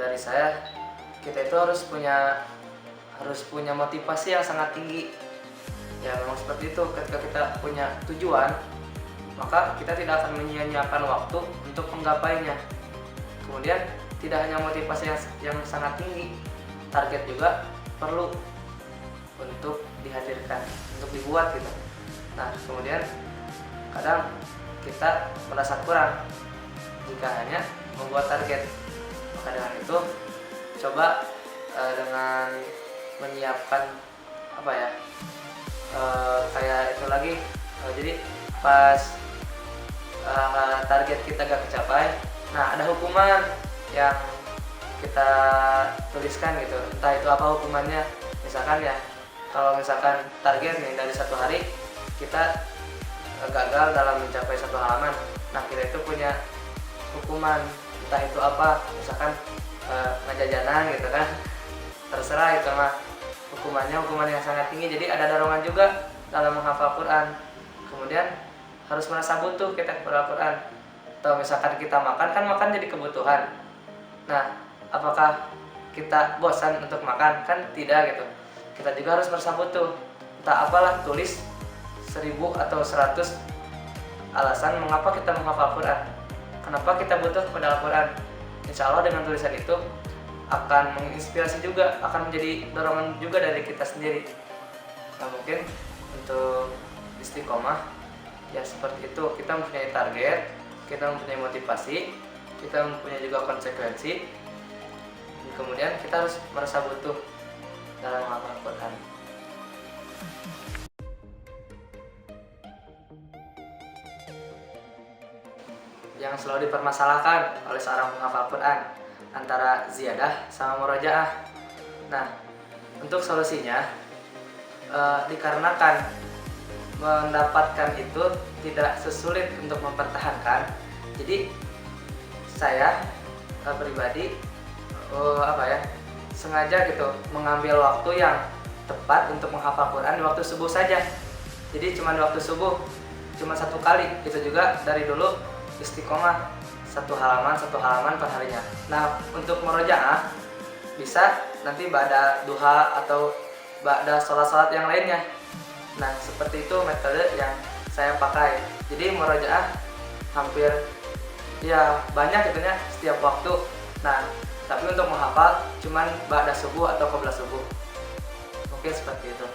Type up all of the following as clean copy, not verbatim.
dari saya, kita itu harus punya motivasi yang sangat tinggi. Ya memang seperti itu, ketika kita punya tujuan, maka kita tidak akan menyia-nyiakan waktu untuk menggapainya. Kemudian tidak hanya motivasi yang sangat tinggi, target juga perlu untuk dihadirkan, untuk dibuat gitu. Nah kemudian kadang kita merasa kurang jika hanya membuat target. Maka dengan itu coba dengan menyiapkan apa ya, kayak itu lagi, jadi pas target kita gak tercapai, nah ada hukuman yang kita tuliskan gitu, entah itu apa hukumannya. Misalkan ya, kalau misalkan target nih dari 1 hari kita gagal dalam mencapai 1 halaman, nah kita itu punya hukuman, entah itu apa, misalkan ngejajanan gitu kan, terserah itu mah hukumannya, hukuman yang sangat tinggi. Jadi ada dorongan juga dalam menghafal Quran. Kemudian harus merasa butuh kita kepada Quran. Atau misalkan kita makan, kan makan jadi kebutuhan. Nah, apakah kita bosan untuk makan? Kan tidak gitu. Kita juga harus merasa butuh. Entah apalah, tulis 1000 atau 100 alasan mengapa kita menghafal Quran. Kenapa kita butuh kepada Al-Quran. Insya Allah dengan tulisan itu akan menginspirasi juga, akan menjadi dorongan juga dari kita sendiri. Nah mungkin untuk istiqomah ya seperti itu, kita mempunyai target, kita mempunyai motivasi, kita mempunyai juga konsekuensi, dan kemudian kita harus merasa butuh dalam menghafal Quran. Yang selalu dipermasalahkan oleh seorang penghafal Quran antara ziyadah sama murojaah. Nah, untuk solusinya dikarenakan mendapatkan itu tidak sesulit untuk mempertahankan. Jadi saya pribadi sengaja gitu mengambil waktu yang tepat untuk menghafal Quran di waktu subuh saja. Jadi cuma di waktu subuh, cuma 1 kali. Itu juga dari dulu istiqomah 1 halaman per harinya. Nah untuk murojaah bisa nanti ba'da duha atau ba'da sholat-sholat yang lainnya. Nah seperti itu metode yang saya pakai. Jadi murojaah hampir ya banyak itunya setiap waktu. Nah tapi untuk menghafal cuman ba'da subuh atau qabla subuh. Mungkin seperti itu.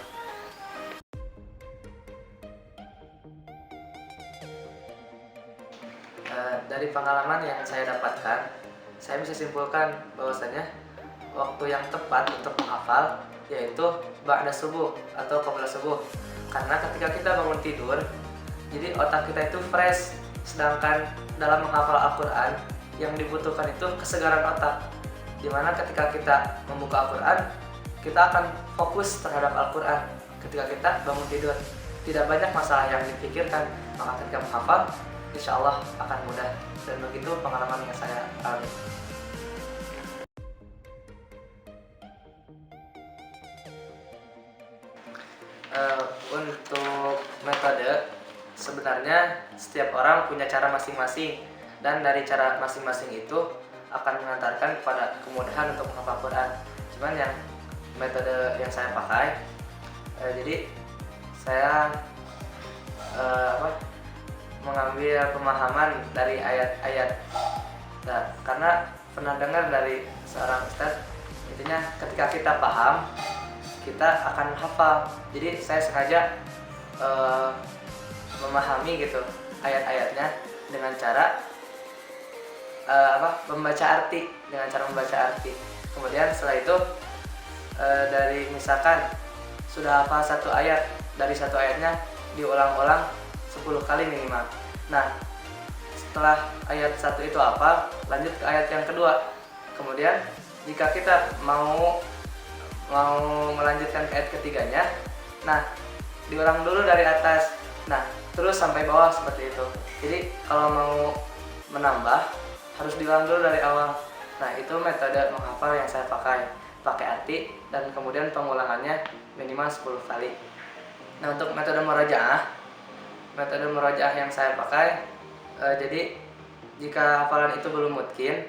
Dari pengalaman yang saya dapatkan, saya bisa simpulkan bahwasanya waktu yang tepat untuk menghafal yaitu ba'da subuh atau qabla subuh. Karena ketika kita bangun tidur, jadi otak kita itu fresh, sedangkan dalam menghafal Al-Quran yang dibutuhkan itu kesegaran otak. Dimana ketika kita membuka Al-Quran, kita akan fokus terhadap Al-Quran. Ketika kita bangun tidur, tidak banyak masalah yang dipikirkan, maka ketika menghafal insya Allah akan mudah. Dan begitu pengalaman yang saya alami. Untuk metode, sebenarnya setiap orang punya cara masing-masing, dan dari cara masing-masing itu akan mengantarkan kepada kemudahan untuk menghafal Quran. Cuman yang metode yang saya pakai, jadi saya mengambil pemahaman dari ayat-ayat. Nah, karena pernah dengar dari seorang ustadz, intinya ketika kita paham, kita akan hafal. Jadi saya sengaja memahami gitu ayat-ayatnya dengan cara membaca arti, Kemudian setelah itu dari misalkan sudah hafal 1 ayat, dari 1 ayatnya diulang-ulang 10 kali minimal. Nah setelah ayat 1 itu hafal, lanjut ke ayat yang kedua. Kemudian jika kita mau melanjutkan ke ayat ketiganya, nah diulang dulu dari atas, nah terus sampai bawah seperti itu. Jadi kalau mau menambah harus diulang dulu dari awal. Nah itu metode menghafal yang saya pakai arti, dan kemudian pengulangannya minimal 10 kali. Nah untuk metode murojaah yang saya pakai, jadi jika hafalan itu belum mungkin,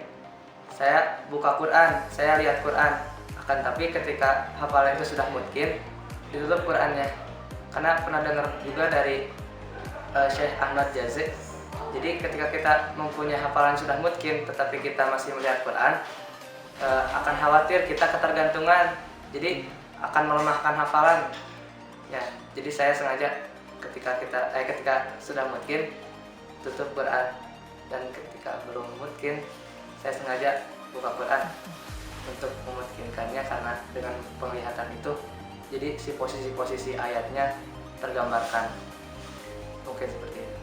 saya buka Quran, saya lihat Quran. Akan tapi ketika hafalan itu sudah mungkin, ditutup Qurannya. Karena pernah dengar juga dari Syekh Ahmad Jaze. Jadi ketika kita mempunyai hafalan sudah mungkin, tetapi kita masih melihat Quran, akan khawatir kita ketergantungan. Jadi akan melemahkan hafalan. Ya, jadi saya sengaja ketika sudah mungkin tutup Quran, dan ketika belum mungkin saya sengaja buka Quran untuk memungkinkannya, karena dengan penglihatan itu jadi si posisi-posisi ayatnya tergambarkan. Oke, seperti itu.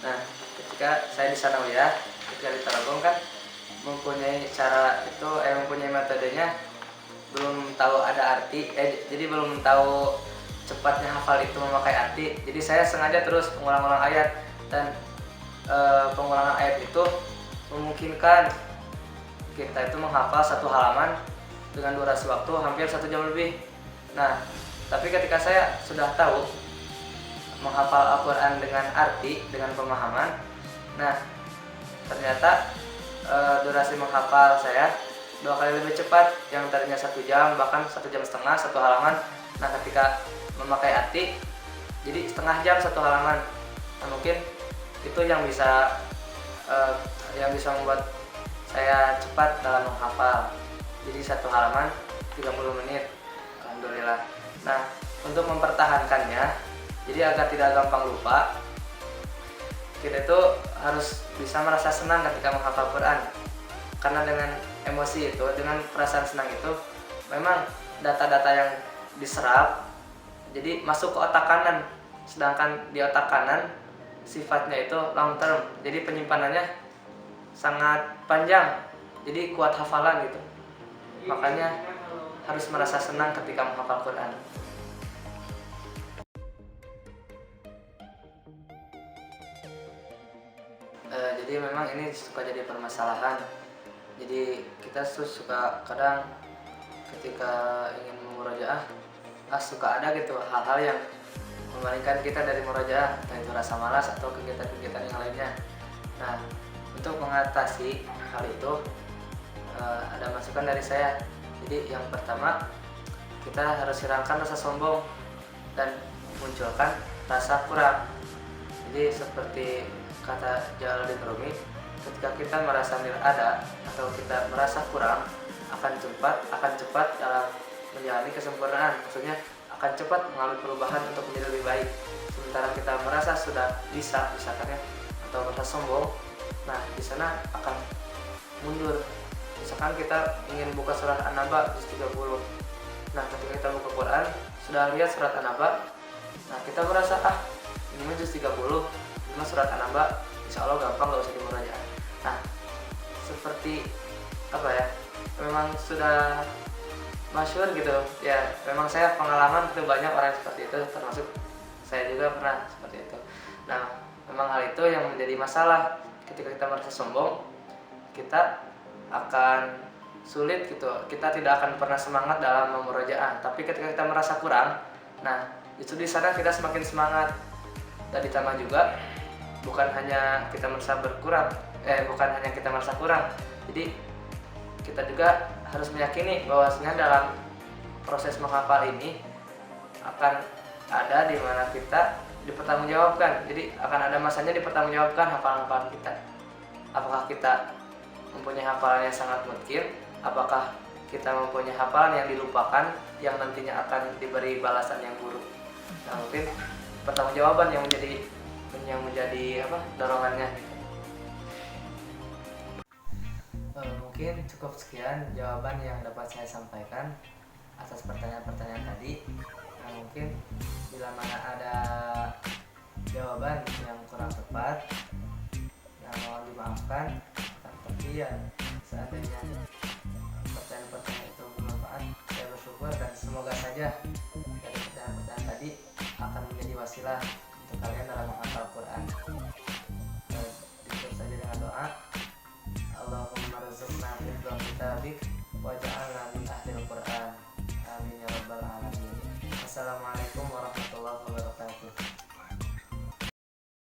Nah, ketika saya di sanawiyah, ketika di Tarogong kan mempunyai cara itu, mempunyai metodenya, belum tahu ada arti, jadi belum tahu cepatnya hafal itu memakai arti. Jadi saya sengaja terus mengulang-ulang ayat, dan pengulangan ayat itu memungkinkan kita itu menghafal satu halaman dengan durasi waktu hampir 1 jam lebih. Nah, tapi ketika saya sudah tahu menghafal Al-Quran dengan arti, dengan pemahaman, nah ternyata durasi menghafal saya 2 kali lebih cepat, yang tadinya 1 jam, bahkan 1 jam setengah satu halaman. Nah, ketika memakai arti jadi setengah jam satu halaman. Nah, mungkin itu yang bisa membuat saya cepat dalam menghafal. Jadi satu halaman 30 menit, alhamdulillah. Nah, untuk mempertahankannya, jadi agar tidak gampang lupa, kita itu harus bisa merasa senang ketika menghafal Quran. Karena dengan emosi itu, dengan perasaan senang itu, memang data-data yang diserap jadi masuk ke otak kanan. Sedangkan di otak kanan sifatnya itu long term, jadi penyimpanannya sangat panjang, jadi kuat hafalan gitu. Makanya harus merasa senang ketika menghafal Quran. Jadi memang ini suka jadi permasalahan. Jadi kita suka kadang ketika ingin memurojaah, suka ada gitu hal-hal yang memalingkan kita dari murojaah, entah itu rasa malas atau kegiatan-kegiatan yang lainnya. Nah, untuk mengatasi hal itu ada masukan dari saya. Jadi yang pertama, kita harus hilangkan rasa sombong dan munculkan rasa kurang. Jadi seperti kata Jalaluddin Rumi, ketika kita merasa ada atau kita merasa kurang, akan cepat dalam menjalani kesempurnaan. Maksudnya akan cepat mengalami perubahan untuk menjadi lebih baik. Sementara kita merasa sudah bisa, misalkan ya, atau merasa sombong, nah di sana akan mundur. Misalkan kita ingin buka surat An-Naba juz 30. Nah, ketika kita buka Quran, sudah lihat surat An-Naba, nah kita merasa ini mah juz 30, ini mah surat An-Naba, insya Allah gampang, gak usah dimurajaah. Nah, seperti apa ya, memang sudah masyhur gitu ya, memang saya pengalaman itu banyak orang seperti itu, termasuk saya juga pernah seperti itu. Nah, memang hal itu yang menjadi masalah. Ketika kita merasa sombong, kita akan sulit gitu, kita tidak akan pernah semangat dalam memurojaah. Tapi ketika kita merasa kurang, nah itu di sana kita semakin semangat. Dan ditambah juga bukan hanya kita merasa kurang, jadi kita juga harus meyakini bahwasanya dalam proses menghafal ini akan ada di mana kita dipertanggungjawabkan. Jadi akan ada masanya dipertanggungjawabkan hafalan-hafalan kita. Apakah kita mempunyai hafalan yang sangat mungkin, apakah kita mempunyai hafalan yang dilupakan, yang nantinya akan diberi balasan yang buruk. Nah, mungkin pertanggungjawaban yang menjadi dorongannya. Mungkin cukup sekian jawaban yang dapat saya sampaikan atas pertanyaan-pertanyaan tadi. Nah, mungkin bila mana ada jawaban yang kurang tepat, mohon dimaafkan. Tapi ya, seandainya pertanyaan-pertanyaan itu bermanfaat, saya bersyukur, dan semoga saja dari pertanyaan-pertanyaan tadi akan menjadi wasilah untuk kalian dalam menghafal Quran. Ditutup saja dengan doa. Allahumma rzuqna hifdzal kitabik waj'alna min ahlil Quran. Amin ya rabbal alamin. Wassalamualaikum